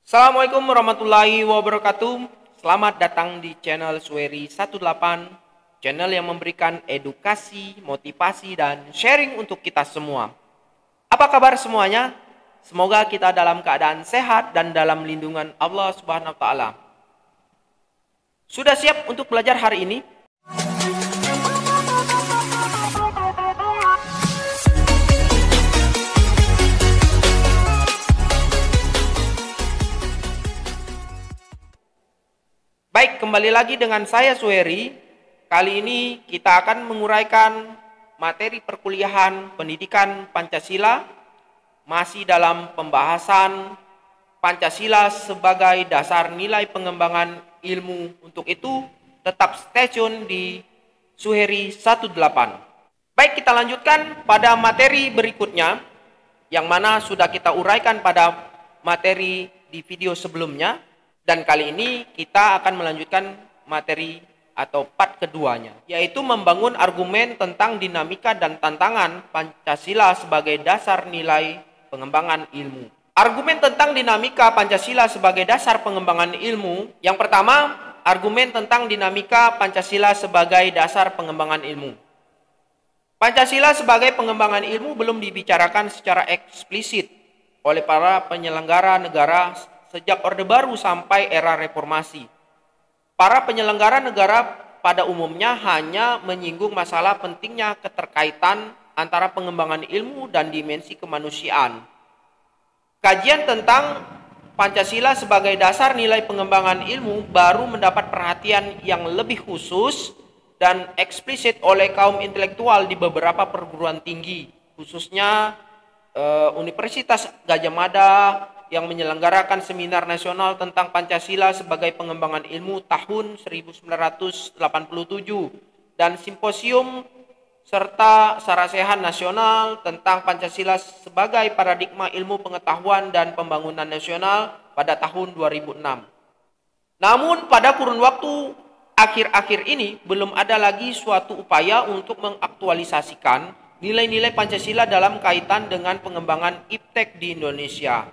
Assalamualaikum warahmatullahi wabarakatuh. Selamat datang di channel Sueri 18, channel yang memberikan edukasi, motivasi, dan sharing untuk kita semua. Apa kabar semuanya? Semoga kita dalam keadaan sehat dan dalam lindungan Allah Subhanahu wa taala. Sudah siap untuk belajar hari ini? Baik, kembali lagi dengan saya Sueri. Kali ini kita akan menguraikan materi perkuliahan pendidikan Pancasila, masih dalam pembahasan Pancasila sebagai dasar nilai pengembangan ilmu. Untuk itu, tetap stay tune di Sueri 18. Baik, kita lanjutkan pada materi berikutnya, yang mana sudah kita uraikan pada materi di video sebelumnya. Dan kali ini kita akan melanjutkan materi atau part keduanya, yaitu membangun argumen tentang dinamika dan tantangan Pancasila sebagai dasar nilai pengembangan ilmu. Argumen tentang dinamika Pancasila sebagai dasar pengembangan ilmu. Yang pertama, argumen tentang dinamika Pancasila sebagai dasar pengembangan ilmu. Pancasila sebagai pengembangan ilmu belum dibicarakan secara eksplisit oleh para penyelenggara negara sejak Orde Baru sampai era reformasi. Para penyelenggara negara pada umumnya hanya menyinggung masalah pentingnya keterkaitan antara pengembangan ilmu dan dimensi kemanusiaan. Kajian tentang Pancasila sebagai dasar nilai pengembangan ilmu baru mendapat perhatian yang lebih khusus dan eksplisit oleh kaum intelektual di beberapa perguruan tinggi, khususnya Universitas Gadjah Mada, yang menyelenggarakan seminar nasional tentang Pancasila sebagai pengembangan ilmu tahun 1987 dan simposium serta sarasehan nasional tentang Pancasila sebagai paradigma ilmu pengetahuan dan pembangunan nasional pada tahun 2006. Namun pada kurun waktu akhir-akhir ini belum ada lagi suatu upaya untuk mengaktualisasikan nilai-nilai Pancasila dalam kaitan dengan pengembangan iptek di Indonesia.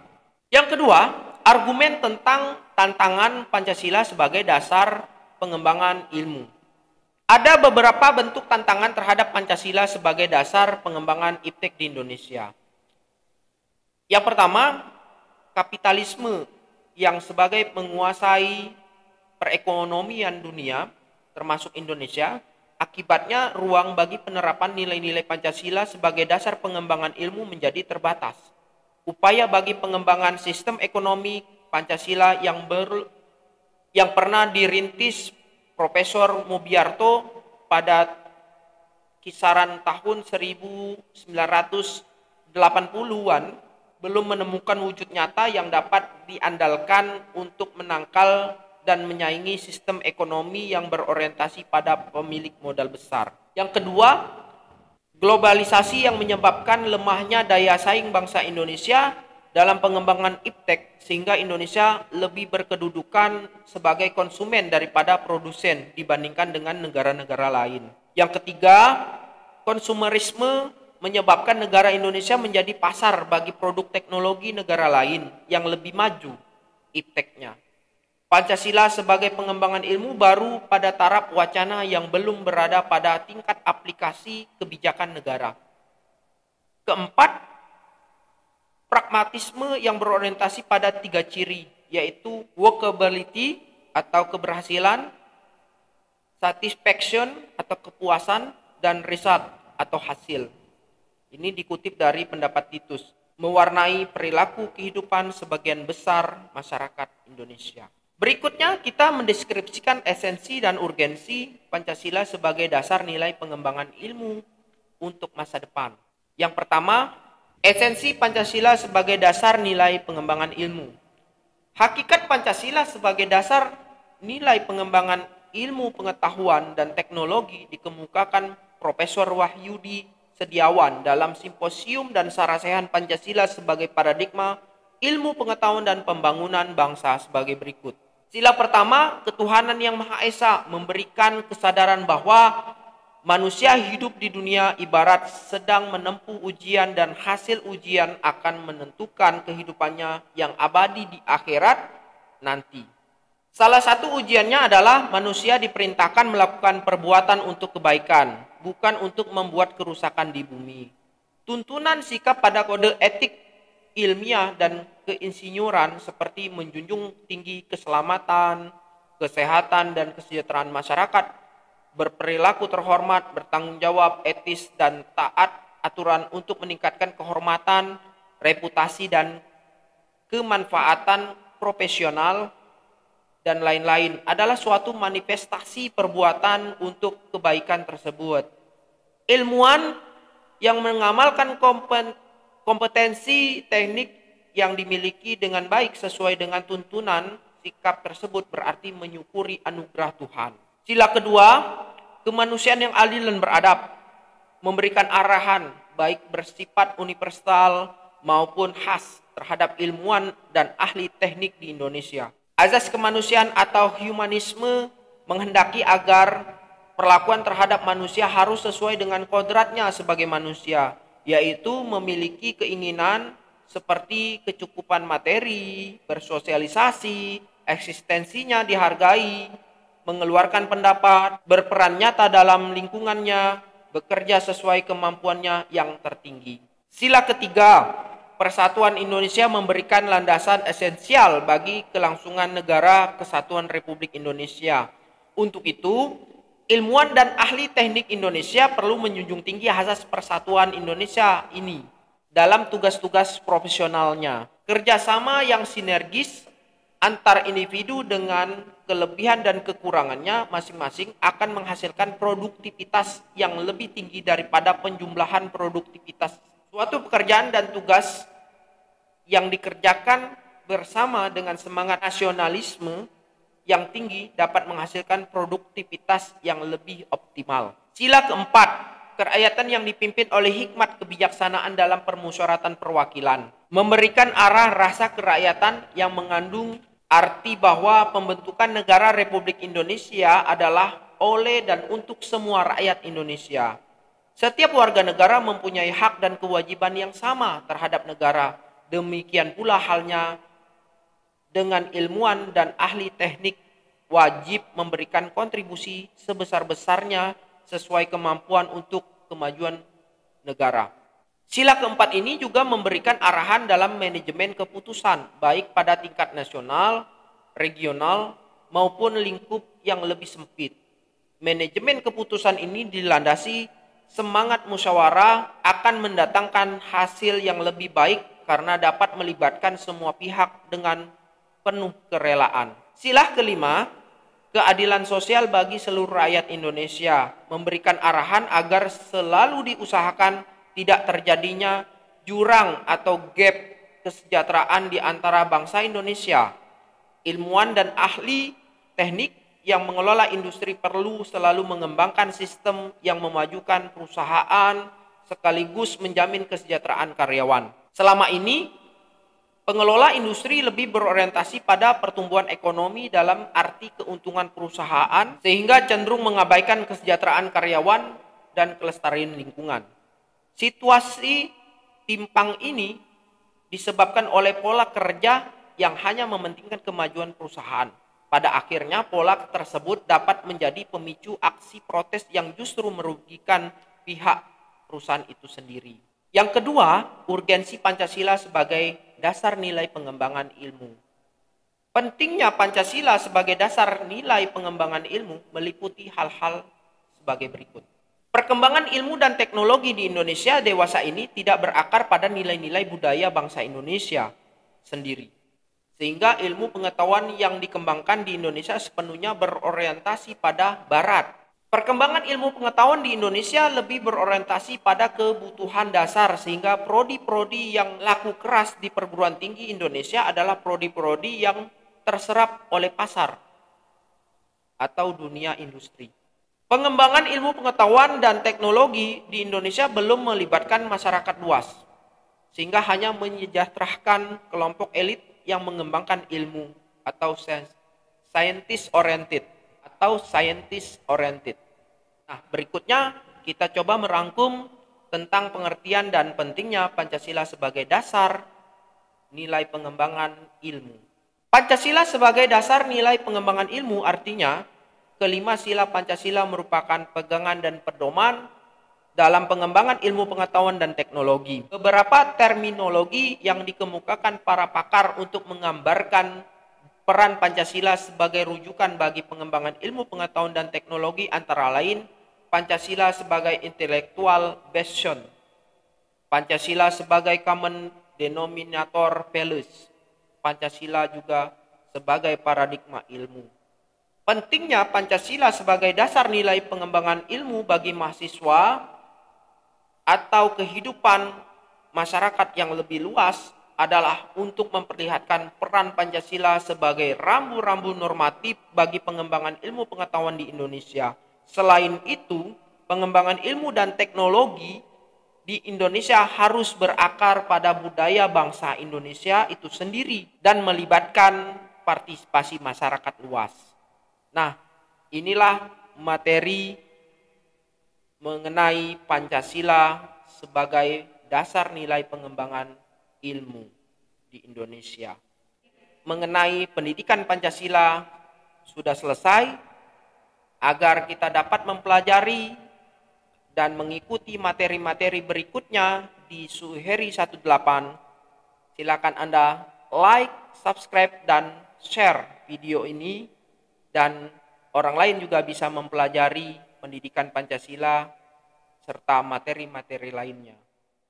Yang kedua, argumen tentang tantangan Pancasila sebagai dasar pengembangan ilmu. Ada beberapa bentuk tantangan terhadap Pancasila sebagai dasar pengembangan iptek di Indonesia. Yang pertama, kapitalisme yang sebagai penguasai perekonomian dunia, termasuk Indonesia. Akibatnya, ruang bagi penerapan nilai-nilai Pancasila sebagai dasar pengembangan ilmu menjadi terbatas. Upaya bagi pengembangan sistem ekonomi Pancasila yang pernah dirintis Profesor Mubiarto pada kisaran tahun 1980-an belum menemukan wujud nyata yang dapat diandalkan untuk menangkal dan menyaingi sistem ekonomi yang berorientasi pada pemilik modal besar. Yang kedua, globalisasi yang menyebabkan lemahnya daya saing bangsa Indonesia dalam pengembangan iptek sehingga Indonesia lebih berkedudukan sebagai konsumen daripada produsen dibandingkan dengan negara-negara lain. Yang ketiga, konsumerisme menyebabkan negara Indonesia menjadi pasar bagi produk teknologi negara lain yang lebih maju ipteknya. Pancasila sebagai pengembangan ilmu baru pada taraf wacana yang belum berada pada tingkat aplikasi kebijakan negara. Keempat, pragmatisme yang berorientasi pada 3 ciri, yaitu workability atau keberhasilan, satisfaction atau kepuasan, dan result atau hasil. Ini dikutip dari pendapat Titus, mewarnai perilaku kehidupan sebagian besar masyarakat Indonesia. Berikutnya kita mendeskripsikan esensi dan urgensi Pancasila sebagai dasar nilai pengembangan ilmu untuk masa depan. Yang pertama, esensi Pancasila sebagai dasar nilai pengembangan ilmu. Hakikat Pancasila sebagai dasar nilai pengembangan ilmu pengetahuan dan teknologi dikemukakan Profesor Wahyudi Setiawan dalam simposium dan sarasehan Pancasila sebagai paradigma ilmu pengetahuan dan pembangunan bangsa sebagai berikut. Sila pertama, ketuhanan yang Maha Esa memberikan kesadaran bahwa Manusia hidup di dunia ibarat sedang menempuh ujian dan hasil ujian akan menentukan kehidupannya yang abadi di akhirat nanti. Salah satu ujiannya adalah manusia diperintahkan melakukan perbuatan untuk kebaikan, bukan untuk membuat kerusakan di bumi. Tuntunan sikap pada kode etik ilmiah dan keinsinyuran seperti menjunjung tinggi keselamatan, kesehatan, dan kesejahteraan masyarakat, berperilaku terhormat, bertanggung jawab, etis, dan taat aturan untuk meningkatkan kehormatan, reputasi, dan kemanfaatan profesional, dan lain-lain adalah suatu manifestasi perbuatan untuk kebaikan tersebut. Ilmuwan yang mengamalkan kompetensi teknik yang dimiliki dengan baik sesuai dengan tuntunan sikap tersebut berarti menyukuri anugerah Tuhan. Sila kedua, kemanusiaan yang adil dan beradab, memberikan arahan baik bersifat universal maupun khas terhadap ilmuwan dan ahli teknik di Indonesia. Azas kemanusiaan atau humanisme menghendaki agar perlakuan terhadap manusia harus sesuai dengan kodratnya sebagai manusia, yaitu memiliki keinginan seperti kecukupan materi, bersosialisasi, eksistensinya dihargai, mengeluarkan pendapat, berperan nyata dalam lingkungannya, bekerja sesuai kemampuannya yang tertinggi. Sila ketiga, Persatuan Indonesia memberikan landasan esensial bagi kelangsungan negara Kesatuan Republik Indonesia. Untuk itu, ilmuwan dan ahli teknik Indonesia perlu menjunjung tinggi asas persatuan Indonesia ini dalam tugas-tugas profesionalnya. Kerjasama yang sinergis antar individu dengan kelebihan dan kekurangannya masing-masing akan menghasilkan produktivitas yang lebih tinggi daripada penjumlahan produktivitas. Suatu pekerjaan dan tugas yang dikerjakan bersama dengan semangat nasionalisme yang tinggi dapat menghasilkan produktivitas yang lebih optimal. Sila keempat, kerakyatan yang dipimpin oleh hikmat kebijaksanaan dalam permusyawaratan perwakilan, memberikan arah rasa kerakyatan yang mengandung arti bahwa pembentukan negara Republik Indonesia adalah oleh dan untuk semua rakyat Indonesia. Setiap warga negara mempunyai hak dan kewajiban yang sama terhadap negara. Demikian pula halnya dengan ilmuwan dan ahli teknik wajib memberikan kontribusi sebesar-besarnya sesuai kemampuan untuk kemajuan negara. Sila keempat ini juga memberikan arahan dalam manajemen keputusan, baik pada tingkat nasional, regional, maupun lingkup yang lebih sempit. Manajemen keputusan ini dilandasi semangat musyawarah akan mendatangkan hasil yang lebih baik karena dapat melibatkan semua pihak dengan penuh kerelaan. Sila kelima, keadilan sosial bagi seluruh rakyat Indonesia, memberikan arahan agar selalu diusahakan tidak terjadinya jurang atau gap kesejahteraan di antara bangsa Indonesia. Ilmuwan dan ahli teknik yang mengelola industri perlu selalu mengembangkan sistem yang memajukan perusahaan sekaligus menjamin kesejahteraan karyawan. Selama ini, pengelola industri lebih berorientasi pada pertumbuhan ekonomi dalam arti keuntungan perusahaan sehingga cenderung mengabaikan kesejahteraan karyawan dan kelestarian lingkungan. Situasi timpang ini disebabkan oleh pola kerja yang hanya mementingkan kemajuan perusahaan. Pada akhirnya pola tersebut dapat menjadi pemicu aksi protes yang justru merugikan pihak perusahaan itu sendiri. Yang kedua, urgensi Pancasila sebagai dasar nilai pengembangan ilmu. Pentingnya Pancasila sebagai dasar nilai pengembangan ilmu meliputi hal-hal sebagai berikut. Perkembangan ilmu dan teknologi di Indonesia dewasa ini tidak berakar pada nilai-nilai budaya bangsa Indonesia sendiri. Sehingga ilmu pengetahuan yang dikembangkan di Indonesia sepenuhnya berorientasi pada Barat. Perkembangan ilmu pengetahuan di Indonesia lebih berorientasi pada kebutuhan dasar sehingga prodi-prodi yang laku keras di perguruan tinggi Indonesia adalah prodi-prodi yang terserap oleh pasar atau dunia industri. Pengembangan ilmu pengetahuan dan teknologi di Indonesia belum melibatkan masyarakat luas, sehingga hanya menyejahterakan kelompok elit yang mengembangkan ilmu atau scientist oriented. Nah, berikutnya kita coba merangkum tentang pengertian dan pentingnya Pancasila sebagai dasar nilai pengembangan ilmu. Pancasila sebagai dasar nilai pengembangan ilmu artinya kelima sila Pancasila merupakan pegangan dan pedoman dalam pengembangan ilmu pengetahuan dan teknologi. Beberapa terminologi yang dikemukakan para pakar untuk menggambarkan peran Pancasila sebagai rujukan bagi pengembangan ilmu pengetahuan dan teknologi antara lain Pancasila sebagai intellectual bastion, Pancasila sebagai common denominator values, Pancasila juga sebagai paradigma ilmu. Pentingnya Pancasila sebagai dasar nilai pengembangan ilmu bagi mahasiswa atau kehidupan masyarakat yang lebih luas adalah untuk memperlihatkan peran Pancasila sebagai rambu-rambu normatif bagi pengembangan ilmu pengetahuan di Indonesia. Selain itu, pengembangan ilmu dan teknologi di Indonesia harus berakar pada budaya bangsa Indonesia itu sendiri dan melibatkan partisipasi masyarakat luas. Nah, inilah materi mengenai Pancasila sebagai dasar nilai pengembangan ilmu di Indonesia. Mengenai pendidikan Pancasila sudah selesai. Agar kita dapat mempelajari dan mengikuti materi-materi berikutnya di Suheri 18, silakan Anda like, subscribe, dan share video ini, dan orang lain juga bisa mempelajari pendidikan Pancasila serta materi-materi lainnya.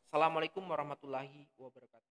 Assalamualaikum warahmatullahi wabarakatuh.